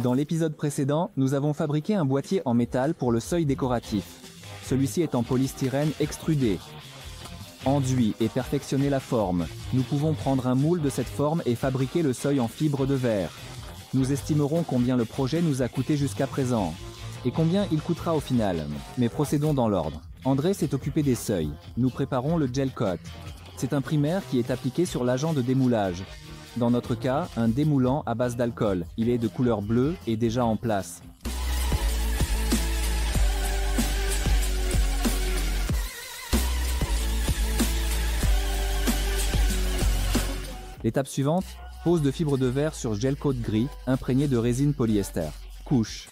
Dans l'épisode précédent, nous avons fabriqué un boîtier en métal pour le seuil décoratif. Celui-ci est en polystyrène extrudé. Enduit et perfectionner la forme. Nous pouvons prendre un moule de cette forme et fabriquer le seuil en fibre de verre. Nous estimerons combien le projet nous a coûté jusqu'à présent. Et combien il coûtera au final. Mais procédons dans l'ordre. André s'est occupé des seuils. Nous préparons le gel coat. C'est un primaire qui est appliqué sur l'agent de démoulage. Dans notre cas, un démoulant à base d'alcool. Il est de couleur bleue et déjà en place. L'étape suivante, pose de fibre de verre sur gel coat gris, imprégné de résine polyester. Couche.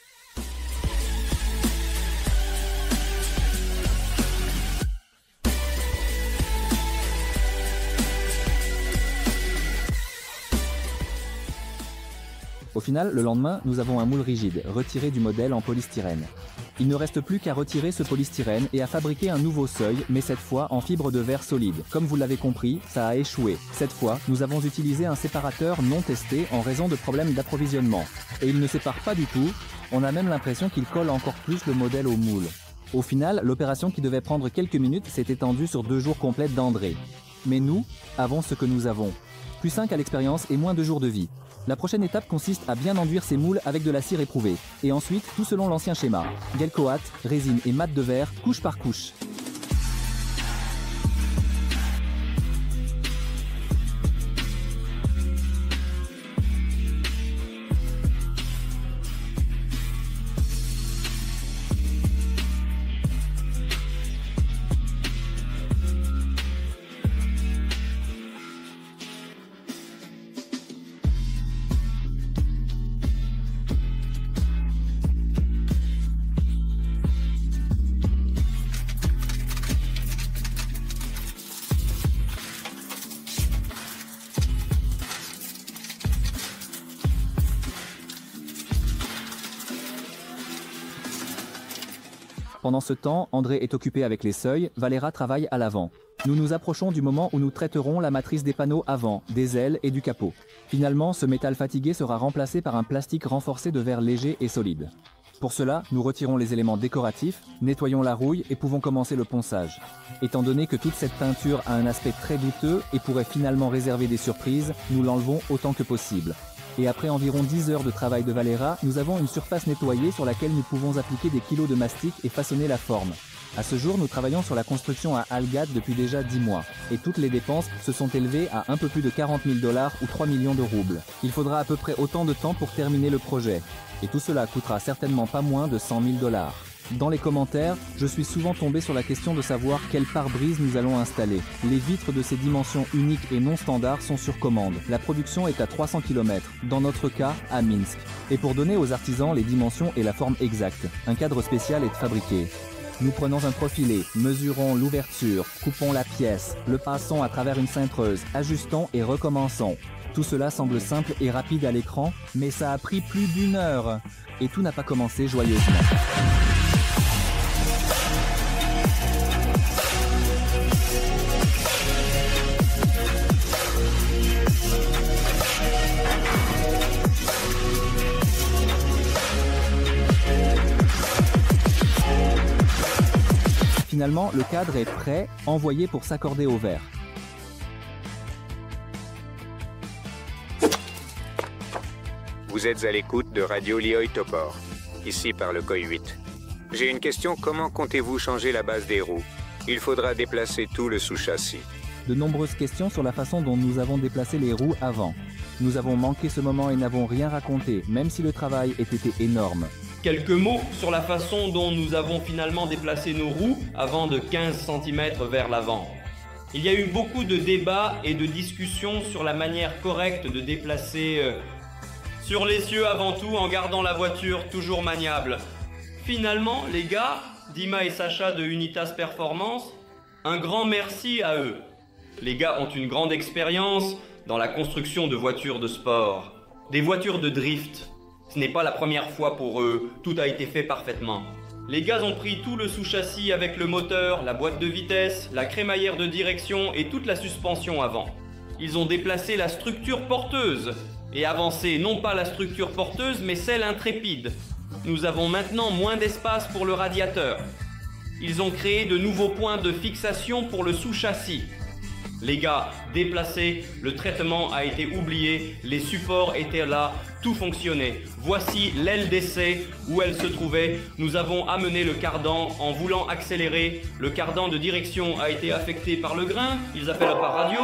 Au final, le lendemain, nous avons un moule rigide, retiré du modèle en polystyrène. Il ne reste plus qu'à retirer ce polystyrène et à fabriquer un nouveau seuil, mais cette fois en fibre de verre solide. Comme vous l'avez compris, ça a échoué. Cette fois, nous avons utilisé un séparateur non testé en raison de problèmes d'approvisionnement. Et il ne sépare pas du tout, on a même l'impression qu'il colle encore plus le modèle au moule. Au final, l'opération qui devait prendre quelques minutes s'est étendue sur 2 jours complets d'André. Mais nous avons ce que nous avons. Plus 5 à l'expérience et moins de jours de vie. La prochaine étape consiste à bien enduire ces moules avec de la cire éprouvée. Et ensuite, tout selon l'ancien schéma. Gel coat, résine et mat de verre, couche par couche. Pendant ce temps, André est occupé avec les seuils, Valéra travaille à l'avant. Nous nous approchons du moment où nous traiterons la matrice des panneaux avant, des ailes et du capot. Finalement, ce métal fatigué sera remplacé par un plastique renforcé de verre léger et solide. Pour cela, nous retirons les éléments décoratifs, nettoyons la rouille et pouvons commencer le ponçage. Étant donné que toute cette peinture a un aspect très douteux et pourrait finalement réserver des surprises, nous l'enlevons autant que possible. Et après environ 10 heures de travail de Valéra, nous avons une surface nettoyée sur laquelle nous pouvons appliquer des kilos de mastic et façonner la forme. À ce jour, nous travaillons sur la construction à Algate depuis déjà 10 mois. Et toutes les dépenses se sont élevées à un peu plus de 40 000 $ ou 3 millions de roubles. Il faudra à peu près autant de temps pour terminer le projet. Et tout cela coûtera certainement pas moins de 100 000 $. Dans les commentaires, je suis souvent tombé sur la question de savoir quel pare-brise nous allons installer. Les vitres de ces dimensions uniques et non standards sont sur commande. La production est à 300 km, dans notre cas à Minsk. Et pour donner aux artisans les dimensions et la forme exacte, un cadre spécial est fabriqué. Nous prenons un profilé, mesurons l'ouverture, coupons la pièce, le passons à travers une cintreuse, ajustons et recommençons. Tout cela semble simple et rapide à l'écran, mais ça a pris plus d'1 heure. Et tout n'a pas commencé joyeusement. Finalement, le cadre est prêt, envoyé pour s'accorder au verre. Vous êtes à l'écoute de Radio Lioï Topor, ici par le COI 8. J'ai une question, comment comptez-vous changer la base des roues? Il faudra déplacer tout le sous-châssis. De nombreuses questions sur la façon dont nous avons déplacé les roues avant. Nous avons manqué ce moment et n'avons rien raconté, même si le travail ait été énorme. Quelques mots sur la façon dont nous avons finalement déplacé nos roues avant de 15 cm vers l'avant. Il y a eu beaucoup de débats et de discussions sur la manière correcte de déplacer sur l'essieu avant tout en gardant la voiture toujours maniable. Finalement, les gars, Dima et Sacha de Unitas Performance, un grand merci à eux. Les gars ont une grande expérience dans la construction de voitures de sport, des voitures de drift. Ce n'est pas la première fois pour eux, tout a été fait parfaitement. Les gars ont pris tout le sous-châssis avec le moteur, la boîte de vitesse, la crémaillère de direction et toute la suspension avant. Ils ont déplacé la structure porteuse, et avancer non pas la structure porteuse, mais celle intrépide. Nous avons maintenant moins d'espace pour le radiateur. Ils ont créé de nouveaux points de fixation pour le sous-châssis. Les gars déplacés, le traitement a été oublié, les supports étaient là, tout fonctionnait. Voici l'aile d'essai où elle se trouvait. Nous avons amené le cardan en voulant accélérer. Le cardan de direction a été affecté par le grain, ils appellent par radio.